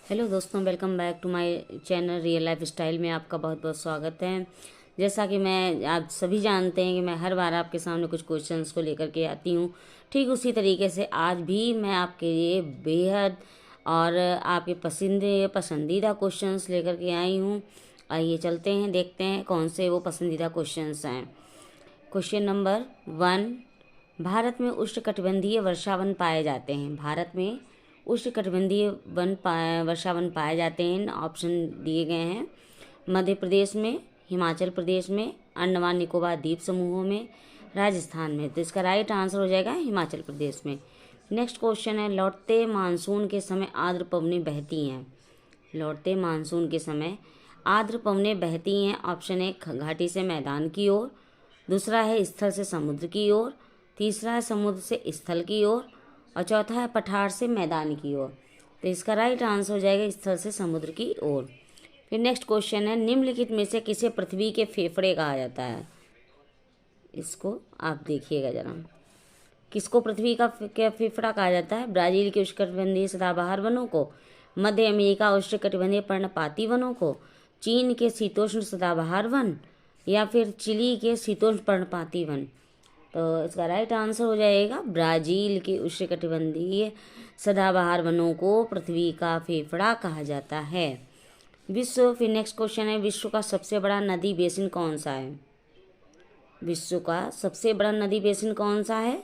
Hello दोस्तों, welcome back to my channel real lifestyle में आपका बहुत बहुत स्वागत है। जैसा कि मैं आप सभी जानते हैं कि मैं हर बार आपके सामने कुछ क्वेश्चंस को लेकर के आती हूँ, ठीक उसी तरीके से आज भी मैं आपके लिए बेहद और आपके पसंदीदा क्वेश्चंस लेकर के आई हूँ। आइए चलते हैं, देखते हैं कौन से वो पसंदीदा क्वेश्चंस हैं। क्वेश्चन नंबर 1, भारत में उष्णकटिबंधीय वर्षावन पाए जाते हैं। भारत में उष्णकटिबंधीय वर्षावन पाए जाते हैं। ऑप्शन दिए गए हैं मध्य प्रदेश में, हिमाचल प्रदेश में, अंडमान निकोबार द्वीप समूहों में, राजस्थान में। तो इसका राइट आंसर हो जाएगा हिमाचल प्रदेश में। नेक्स्ट क्वेश्चन है, लौटते मानसून के समय आर्द्र पवनें बहती हैं। लौटते मानसून के समय आर्द्र पवनें बहती हैं। ऑप्शन ए घाटी से मैदान की ओर, दूसरा है स्थल से समुद्र की ओर, तीसरा है समुद्र से स्थल की ओर और चौथा है पठार से मैदान की ओर। तो इसका राइट आंसर हो जाएगा स्थल से समुद्र की ओर। फिर नेक्स्ट क्वेश्चन है, निम्नलिखित में से किसे पृथ्वी के फेफड़े कहा जाता है। इसको आप देखिएगा जरा, किसको पृथ्वी का फेफड़ा कहा जाता है। ब्राजील के उष्णकटिबंधीय सदाबहार वनों को, मध्य अमेरिका उष्णकटिबंधीय पर्णपाती वनों को, चीन के शीतोष्ण सदाबहार वन या फिर चिली के शीतोष्ण पर्णपाती वन। तो इसका राइट आंसर हो जाएगा ब्राजील के उष्णकटिबंधीय सदाबहार वनों को पृथ्वी का फेफड़ा कहा जाता है। फिर नेक्स्ट क्वेश्चन है, विश्व का सबसे बड़ा नदी बेसिन कौन सा है। विश्व का सबसे बड़ा नदी बेसिन कौन सा है।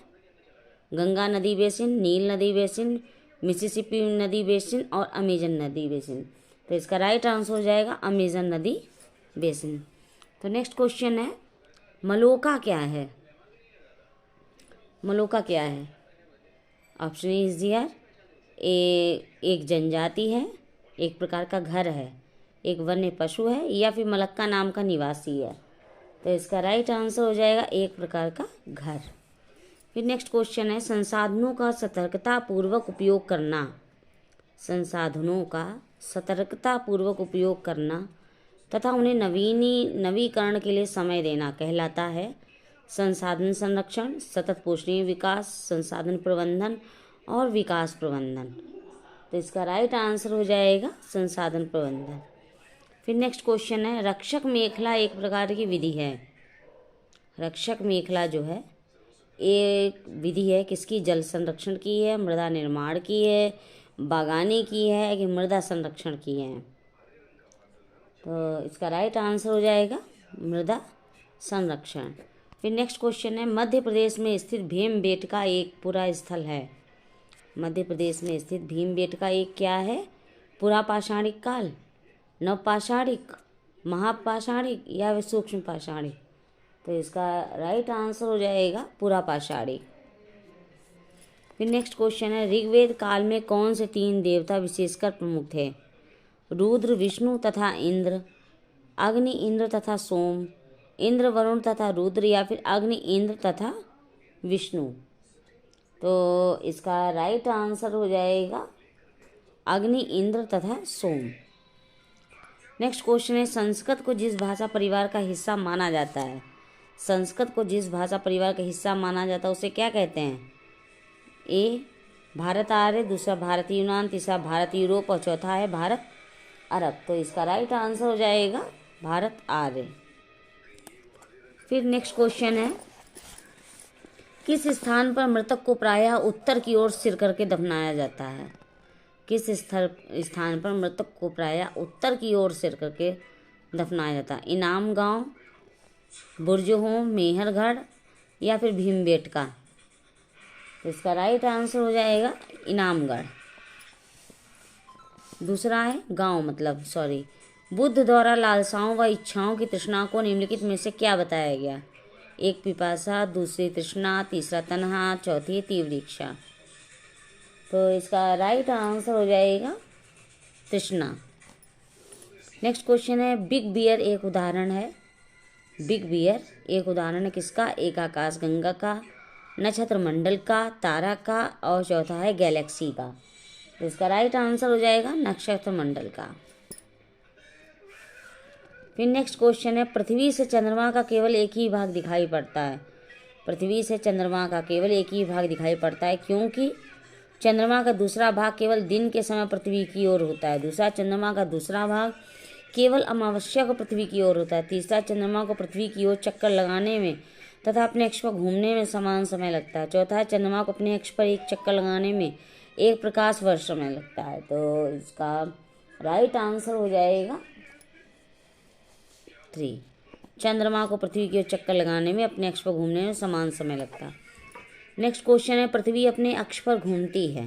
गंगा नदी बेसिन, नील नदी बेसिन, मिसिसिपी नदी बेसिन और अमेजन नदी बेसिन। तो इसका राइट आंसर हो जाएगा अमेजन नदी बेसिन। तो नेक्स्ट क्वेश्चन है, मलोका क्या है। मलोका क्या है। ऑप्शन इज हियर, एक जनजाति है, एक प्रकार का घर है, एक वन्य पशु है या फिर मलक्का नाम का निवासी है। तो इसका राइट आंसर हो जाएगा एक प्रकार का घर। फिर नेक्स्ट क्वेश्चन है, संसाधनों का सतर्कतापूर्वक उपयोग करना। संसाधनों का सतर्कतापूर्वक उपयोग करना तथा उन्हें नवीकरण के लिए समय देना कहलाता है संसाधन संरक्षण, सतत पोषणीय विकास, संसाधन प्रबंधन और विकास प्रबंधन। तो इसका राइट आंसर हो जाएगा संसाधन प्रबंधन। फिर नेक्स्ट क्वेश्चन है, रक्षक मेखला एक प्रकार की विधि है। रक्षक मेखला जो है एक विधि है, किसकी। जल संरक्षण की है, मृदा निर्माण की है, बागानी की है कि मृदा संरक्षण की है। तो इसका राइट आंसर हो जाएगा मृदा संरक्षण। फिर नेक्स्ट क्वेश्चन है, मध्य प्रदेश में स्थित भीमबेटका एक पुरा स्थल है। मध्य प्रदेश में स्थित भीमबेटका एक क्या है। पुरा पाषाणिक काल, नवपाषाणिक, महापाषाणिक या सूक्ष्म पाषाणिक। तो इसका राइट आंसर हो जाएगा पुरा पाषाणिक। फिर नेक्स्ट क्वेश्चन है, ऋग्वेद काल में कौन से 3 देवता विशेषकर प्रमुख थे। रुद्र, विष्णु तथा इंद्र, अग्नि, इंद्र तथा सोम, इंद्र, वरुण तथा रुद्र या फिर अग्नि, इंद्र तथा विष्णु। तो इसका राइट आंसर हो जाएगा अग्नि, इंद्र तथा सोम। नेक्स्ट क्वेश्चन है, संस्कृत को जिस भाषा परिवार का हिस्सा माना जाता है। संस्कृत को जिस भाषा परिवार का हिस्सा माना जाता है उसे क्या कहते हैं। ए भारत आर्य, दूसरा भारत यूनान, तीसरा भारत यूरोप और चौथा है भारत अरब। तो इसका राइट आंसर हो जाएगा भारत आर्य। फिर नेक्स्ट क्वेश्चन है, किस स्थान पर मृतक को प्रायः उत्तर की ओर सिर करके दफनाया जाता है। किस स्थान पर मृतक को प्रायः उत्तर की ओर सिर करके दफनाया जाता है। इनाम गांव, बुर्जहोम, मेहरगढ़ या फिर भीमबेटका। तो इसका राइट आंसर हो जाएगा इनामगढ़। दूसरा है गांव मतलब बुद्ध द्वारा लालसाओं व इच्छाओं की तृष्णा को निम्नलिखित में से क्या बताया गया। एक पिपासा, दूसरी तृष्णा, तीसरा तन्हा, चौथी तीव्र इच्छा। तो इसका राइट आंसर हो जाएगा तृष्णा। नेक्स्ट क्वेश्चन है, बिग बियर एक उदाहरण है। बिग बियर एक उदाहरण है किसका। एक आकाशगंगा का, नक्षत्र मंडल का, तारा का और चौथा है गैलेक्सी का। तो इसका राइट आंसर हो जाएगा नक्षत्र मंडल का। फिर नेक्स्ट क्वेश्चन है, पृथ्वी से चंद्रमा का केवल एक ही भाग दिखाई पड़ता है। पृथ्वी से चंद्रमा का केवल एक ही भाग दिखाई पड़ता है क्योंकि चंद्रमा का दूसरा भाग केवल दिन के समय पृथ्वी की ओर होता है। दूसरा, चंद्रमा का दूसरा भाग केवल अमावस्या को पृथ्वी की ओर होता है। तीसरा, चंद्रमा को पृथ्वी की ओर चक्कर लगाने में तथा अपने अक्ष पर घूमने में समान समय लगता है। चौथा, चंद्रमा को अपने अक्ष पर एक चक्कर लगाने में 1 प्रकाश वर्ष समय लगता है। तो इसका राइट आंसर हो जाएगा 3। चंद्रमा को पृथ्वी की ओर चक्कर लगाने में अपने अक्ष पर घूमने में समान समय लगता है। नेक्स्ट क्वेश्चन है, पृथ्वी अपने अक्ष पर घूमती है।